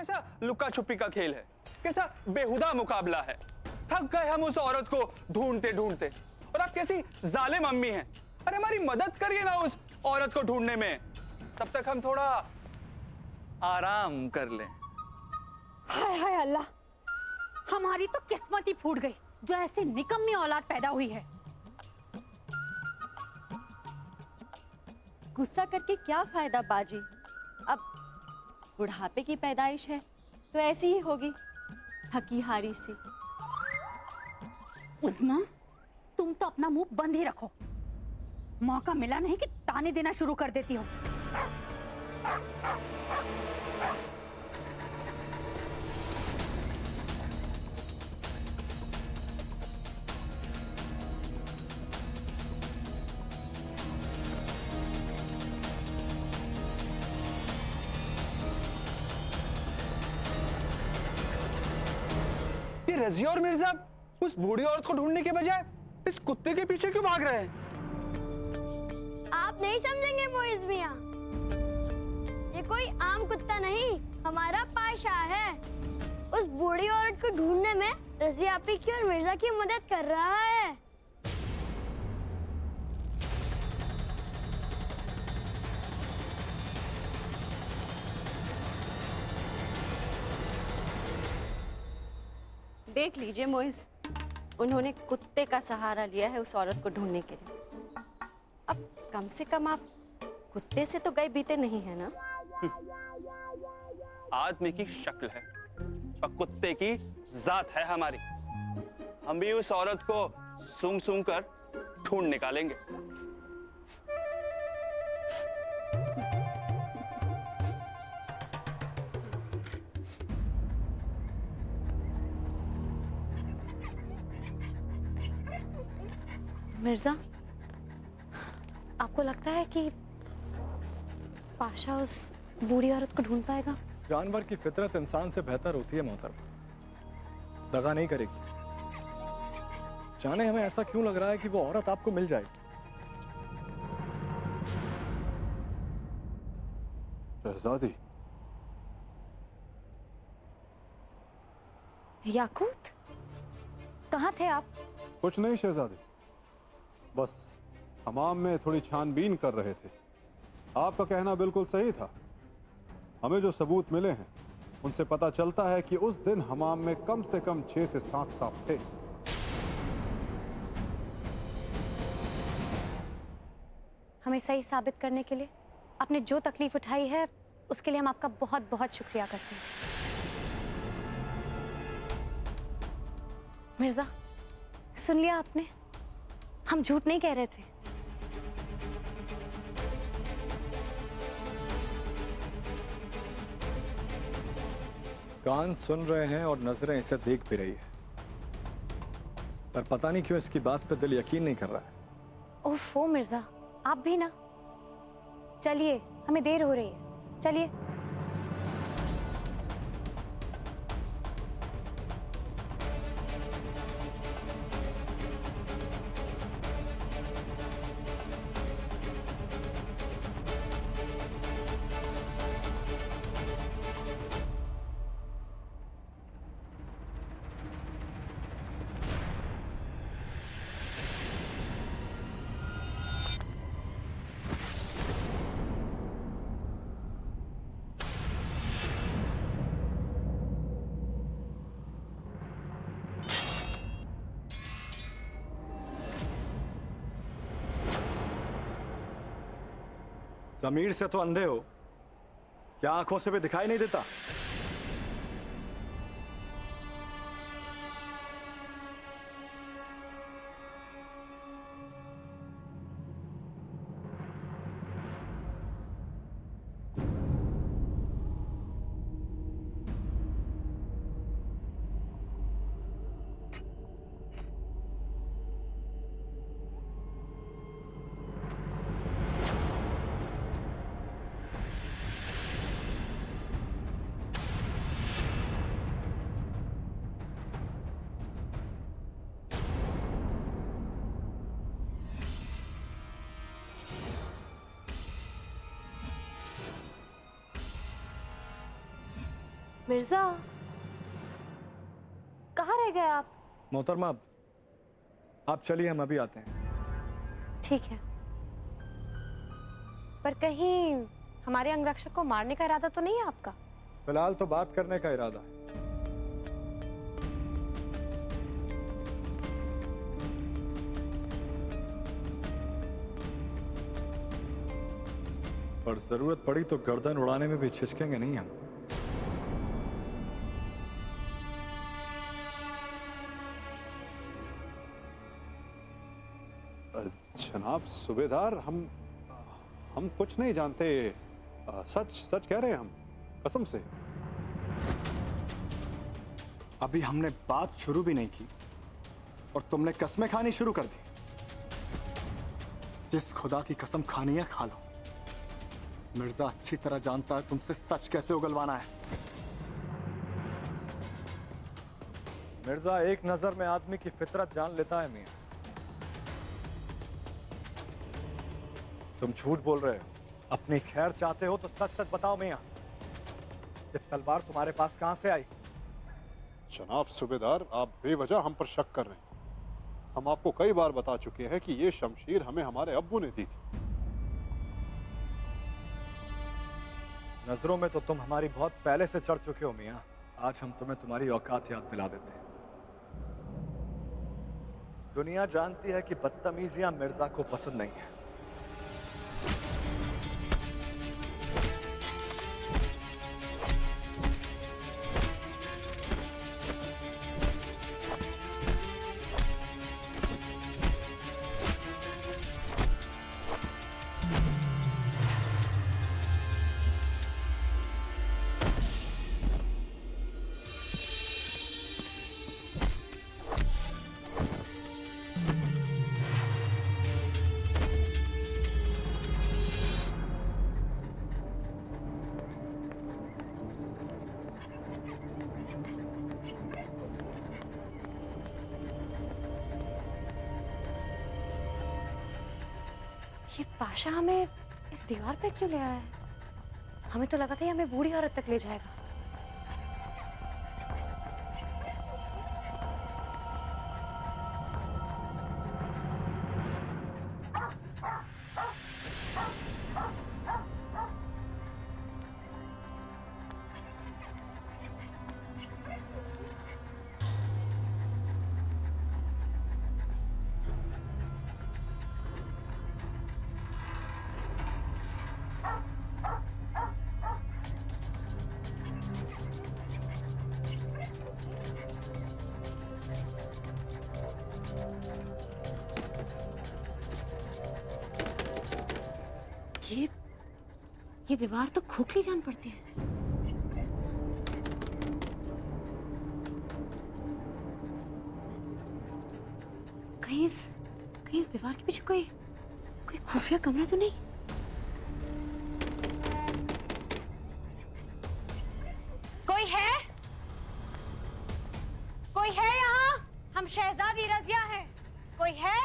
कैसा लुका छुपी का खेल है, कैसा बेहुदा मुकाबला है। थक गए हम उस औरत को ढूंढते ढूंढते। और आप कैसी जालिम अम्मी हैं। अरे हमारी मदद करिए ना उस औरत को ढूंढने में, तब तक हम थोड़ा आराम कर लें। हाय हाय अल्लाह, हमारी तो किस्मत ही फूट गई जो ऐसी निकम्मी औलाद पैदा हुई है। गुस्सा करके क्या फायदा बाजी, अब बुढ़ापे की पैदाइश है तो ऐसी ही होगी, थकी हारी सी। उस्मा, तुम तो अपना मुंह बंद ही रखो। मौका मिला नहीं कि ताने देना शुरू कर देती हो। ये रजिया और मिर्जा उस बूढ़ी औरत को ढूंढने के बजाय इस कुत्ते के पीछे क्यों भाग रहे हैं? आप नहीं समझेंगे मोइज मियां, ये कोई आम कुत्ता नहीं, हमारा पाशा है। उस बूढ़ी औरत को ढूंढने में रजिया आपी की और मिर्जा की मदद कर रहा है। देख लीजिए मोइज, उन्होंने कुत्ते का सहारा लिया है उस औरत को ढूंढने के लिए। अब कम से कम आप कुत्ते से तो गए बीते नहीं है ना। आदमी की शक्ल है और कुत्ते की जात है हमारी। हम भी उस औरत को सूंघ सूंघ कर ढूंढ निकालेंगे। मिर्जा, आपको लगता है कि पाशा उस बूढ़ी औरत को ढूंढ पाएगा? जानवर की फितरत इंसान से बेहतर होती है मोहतरमा, दगा नहीं करेगी। जाने हमें ऐसा क्यों लग रहा है कि वो औरत आपको मिल जाएगी। शहजादी, याकूत, कहाँ थे आप? कुछ नहीं शहजादी, बस हमाम में थोड़ी छानबीन कर रहे थे। आपका कहना बिल्कुल सही था। हमें जो सबूत मिले हैं उनसे पता चलता है कि उस दिन हमाम में कम से कम 6 से 7 सांप थे। हमें सही साबित करने के लिए आपने जो तकलीफ उठाई है उसके लिए हम आपका बहुत बहुत शुक्रिया करते हैं। मिर्जा, सुन लिया आपने, हम झूठ नहीं कह रहे थे। कान सुन रहे हैं और नजरें इसे देख भी रही है, पर पता नहीं क्यों इसकी बात पे दिल यकीन नहीं कर रहा है। ओफो मिर्जा, आप भी ना। चलिए, हमें देर हो रही है, चलिए। ज़मीर से तो अंधे हो, क्या आंखों से भी दिखाई नहीं देता? मिर्जा, कहाँ रह गए आप? मोहतरमा, आप चलिए, हम अभी आते हैं। ठीक है, पर कहीं हमारे अंगरक्षक को मारने का इरादा तो नहीं है आपका? फिलहाल तो बात करने का इरादा है। पर जरूरत पड़ी तो गर्दन उड़ाने में भी छिचकेंगे नहीं हम। जनाब सूबेदार, हम कुछ नहीं जानते। सच सच कह रहे हैं हम, कसम से। अभी हमने बात शुरू भी नहीं की और तुमने कसमें खानी शुरू कर दी। जिस खुदा की कसम खानी है खा लो। मिर्जा अच्छी तरह जानता है तुमसे सच कैसे उगलवाना है। मिर्जा एक नजर में आदमी की फितरत जान लेता है मियां। तुम झूठ बोल रहे हो। अपनी खैर चाहते हो तो सच सच बताओ मियां, ये तलवार तुम्हारे पास कहां से आई? जनाब सूबेदार, आप बेवजह हम पर शक कर रहे हैं। हम आपको कई बार बता चुके हैं कि ये शमशीर हमें हमारे अब्बू ने दी थी। नजरों में तो तुम हमारी बहुत पहले से चढ़ चुके हो मियां। आज हम तुम्हें तुम्हारी औकात याद दिला देते हैं। दुनिया जानती है कि बदतमीजियां मिर्जा को पसंद नहीं है। ये पाशा हमें इस दीवार पर क्यों ले आया है? हमें तो लगा था ये हमें बूढ़ी औरत तक ले जाएगा। ये दीवार तो खोखली जान पड़ती है। कहीं इस दीवार के पीछे कोई खुफिया कमरा तो नहीं? कोई है? कोई है यहाँ? हम शहजादी रजिया हैं। कोई है?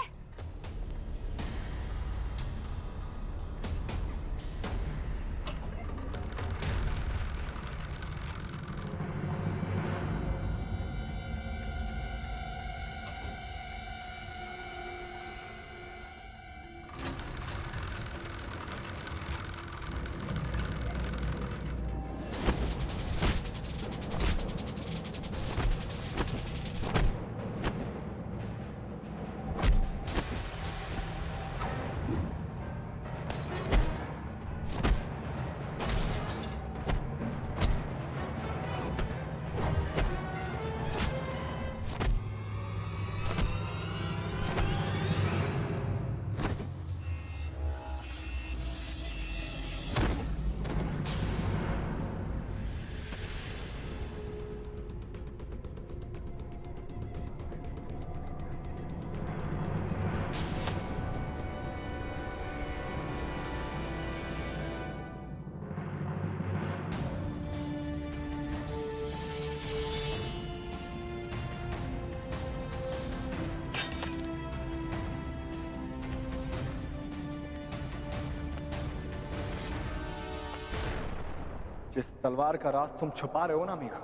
जिस तलवार का राज तुम छुपा रहे हो ना मियां,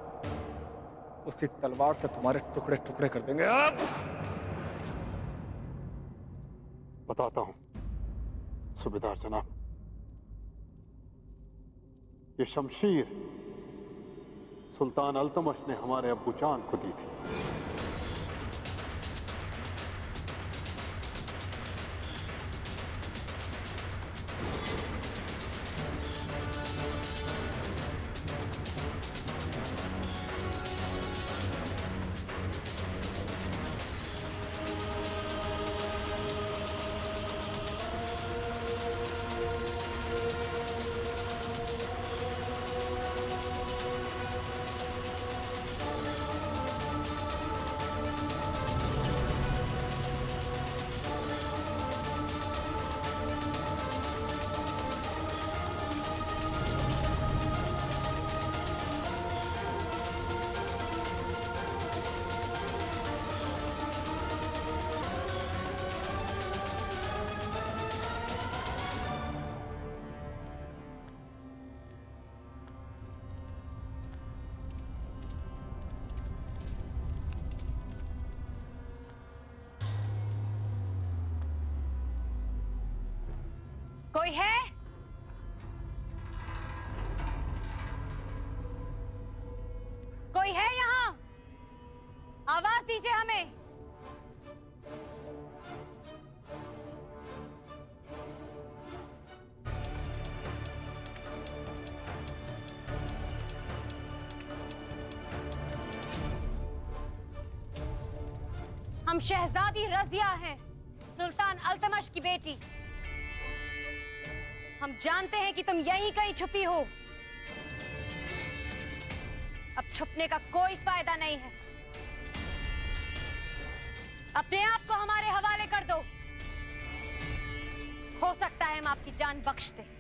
उसी तलवार से तुम्हारे टुकड़े टुकड़े कर देंगे अब। बताता हूं सूबेदार जनाब, ये शमशीर सुल्तान अल्तमश ने हमारे अब्बू जान को दी थी। कोई है? कोई है यहाँ? आवाज दीजिए हमें। हम शहजादी रजिया हैं, सुल्तान अल्तमश की बेटी। हम जानते हैं कि तुम यहीं कहीं छुपी हो। अब छुपने का कोई फायदा नहीं है। अपने आप को हमारे हवाले कर दो। हो सकता है हम आपकी जान बख्श दें।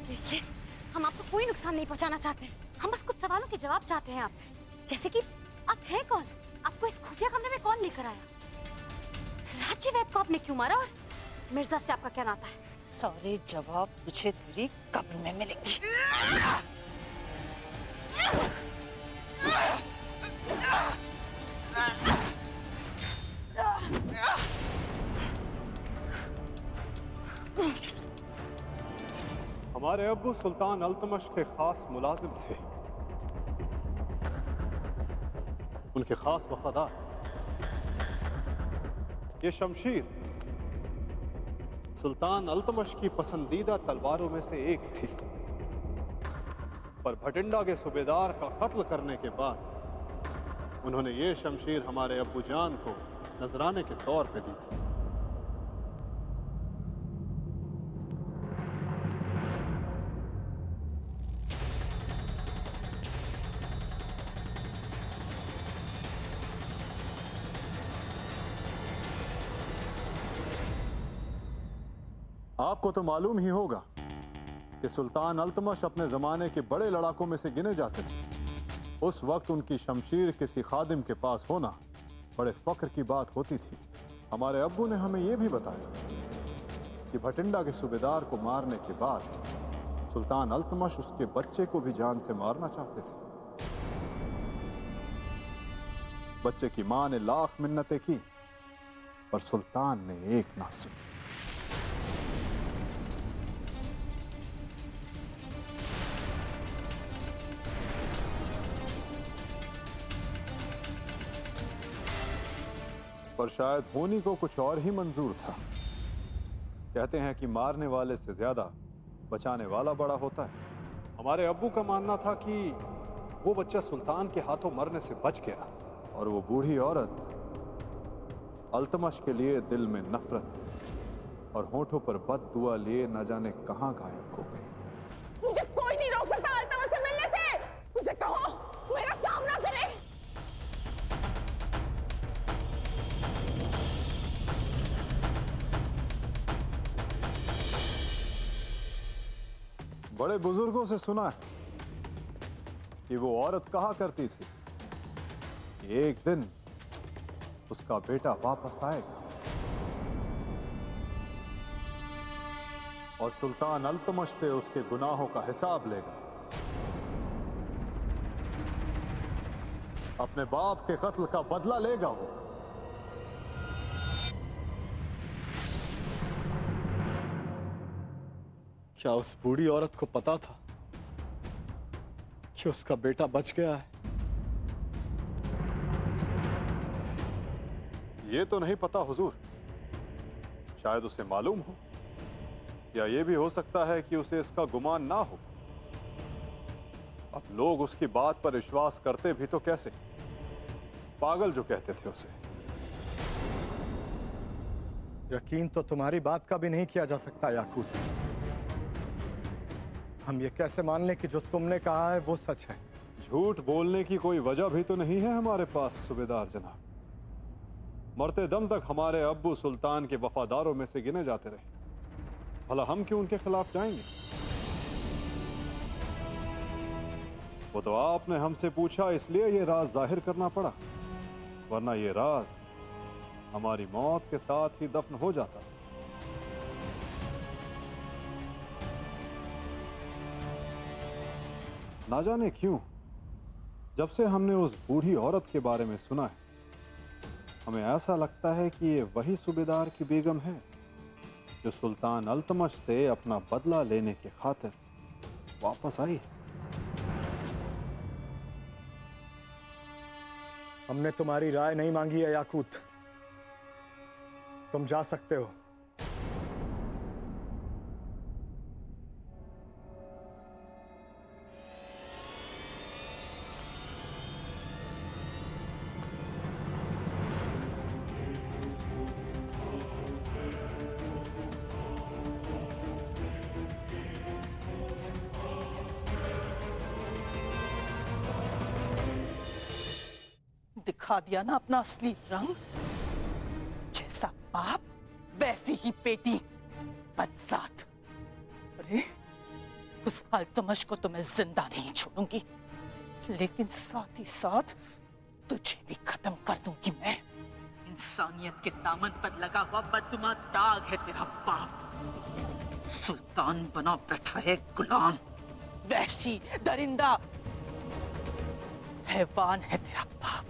देखिए, हम आपको कोई नुकसान नहीं पहुंचाना चाहते। हम बस कुछ सवालों के जवाब चाहते हैं आपसे। जैसे कि आप हैं कौन? आपको इस खुफिया कमरे में कौन लेकर आया? राज्यवैद को आपने क्यों मारा? और मिर्जा से आपका क्या नाता है? सारे जवाब तुझे तेरी कब्र में मिलेंगे। हमारे अब्बू सुल्तान अल्तमश के खास मुलाजिम थे, उनके खास वफादार। ये शमशीर सुल्तान अल्तमश की पसंदीदा तलवारों में से एक थी, पर भटिंडा के सूबेदार का कत्ल करने के बाद उन्होंने ये शमशीर हमारे अब्बू जान को नजराने के तौर पे दी थी। आपको तो मालूम ही होगा कि सुल्तान अल्तमश अपने जमाने के बड़े लड़ाकों में से गिने जाते थे। उस वक्त उनकी शमशीर किसी खादिम के पास होना बड़े फख्र की बात होती थी। हमारे अब्बू ने हमें यह भी बताया कि भटिंडा के सूबेदार को मारने के बाद सुल्तान अल्तमश उसके बच्चे को भी जान से मारना चाहते थे। बच्चे की मां ने लाख मिन्नतें की, पर सुल्तान ने एक ना सुनी। पर शायद होनी को कुछ और ही मंजूर था कहते हैं कि मारने वाले से ज्यादा बचाने वाला बड़ा होता है। हमारे अब्बू का मानना था कि वो बच्चा सुल्तान के हाथों मरने से बच गया और वो बूढ़ी औरत अल्तमश के लिए दिल में नफरत और होठों पर बद दुआ लिए न जाने कहां गायब हो गई। मुझे कोई नहीं रोक सकता अल्तमश से मिलने से। उसे कहो मेरा सामना करे। बड़े बुजुर्गों से सुना है कि वो औरत कहा करती थी कि एक दिन उसका बेटा वापस आएगा और सुल्तान अल्तमश से उसके गुनाहों का हिसाब लेगा। अपने बाप के कत्ल का बदला लेगा वो। क्या उस बूढ़ी औरत को पता था कि उसका बेटा बच गया है? ये तो नहीं पता हुजूर। शायद उसे मालूम हो, या ये भी हो सकता है कि उसे इसका गुमान ना हो। अब लोग उसकी बात पर विश्वास करते भी तो कैसे? पागल जो कहते थे उसे। यकीन तो तुम्हारी बात का भी नहीं किया जा सकता याकूत। हम ये कैसे मान लें कि जो तुमने कहा है वो सच है? झूठ बोलने की कोई वजह भी तो नहीं है हमारे पास सूबेदार जनाब। मरते दम तक हमारे अब्बू सुल्तान के वफादारों में से गिने जाते रहे। भला हम क्यों उनके खिलाफ जाएंगे? वो तो आपने हमसे पूछा इसलिए ये राज जाहिर करना पड़ा, वरना ये राज हमारी मौत के साथ ही दफन हो जाता। ना जाने क्यों जब से हमने उस बूढ़ी औरत के बारे में सुना है, हमें ऐसा लगता है कि ये वही सूबेदार की बेगम है जो सुल्तान अल्तमश से अपना बदला लेने के खातिर वापस आई। हमने तुम्हारी राय नहीं मांगी है याकूत। तुम जा सकते हो। दिखा दिया ना अपना असली रंग। जैसा बाप वैसी ही बेटी, बदजात। अरे उस अल्तमश को तो मैं जिंदा नहीं छोड़ूंगी, लेकिन साथ ही साथ तुझे भी खत्म कर दूंगी मैं। इंसानियत के दामन पर लगा हुआ बददुमा दाग है तेरा बाप। सुल्तान बना बैठा है गुलाम, वहशी, दरिंदा, हैवान है तेरा बाप।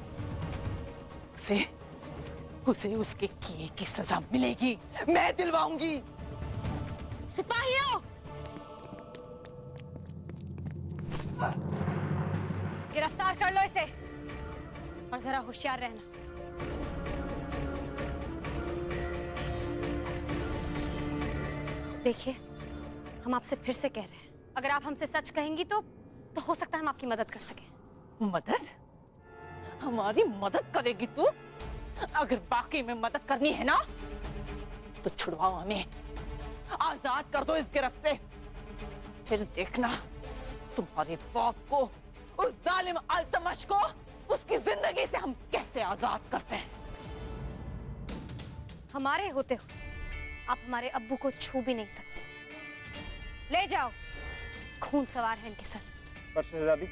उसे उसके किए की सजा मिलेगी, मैं दिलवाऊंगी। सिपाहियों, गिरफ्तार कर लो इसे और जरा होशियार रहना। देखिए, हम आपसे फिर से कह रहे हैं, अगर आप हमसे सच कहेंगी तो हो सकता है हम आपकी मदद कर सकें। मदद? हमारी मदद करेगी तू? अगर वाकई में मदद करनी है ना तो छुड़वाओ हमें, आजाद कर दो इस गिरफ्त से। फिर देखना तुम्हारे बाप को, उस जालिम अल्तमश को, उसकी जिंदगी से हम कैसे आजाद करते हैं। हमारे होते हो आप हमारे अब्बू को छू भी नहीं सकते। ले जाओ, खून सवार है इनके सर पर। शहजादी,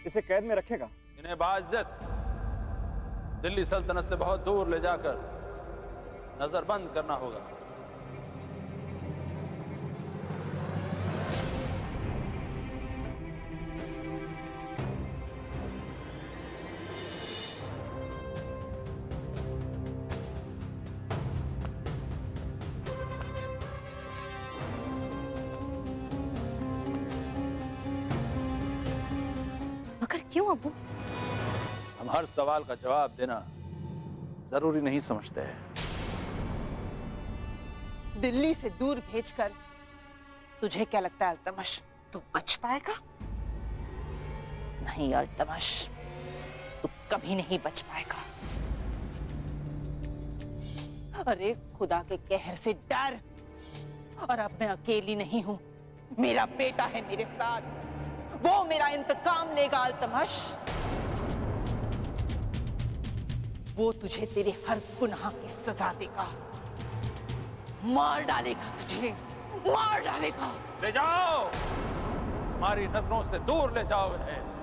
इसे कैद में रखेगा? इन्हें बाइज्जत दिल्ली सल्तनत से बहुत दूर ले जाकर नजरबंद करना होगा। मगर क्यों अब्बू? हम हर सवाल का जवाब देना जरूरी नहीं समझते हैं। दिल्ली से दूर भेजकर तुझे क्या लगता है अल्तमश, तू बच पाएगा? नहीं अल्तमश, तू कभी नहीं बच पाएगा। अरे खुदा के कहर से डर। और अब मैं अकेली नहीं हूं, मेरा बेटा है मेरे साथ, वो मेरा इंतकाम लेगा अल्तमश। वो तुझे तेरे हर गुनाह की सजा देगा, मार डालेगा तुझे, मार डालेगा। ले जाओ, हमारी नजरों से दूर ले जाओ इन्हें।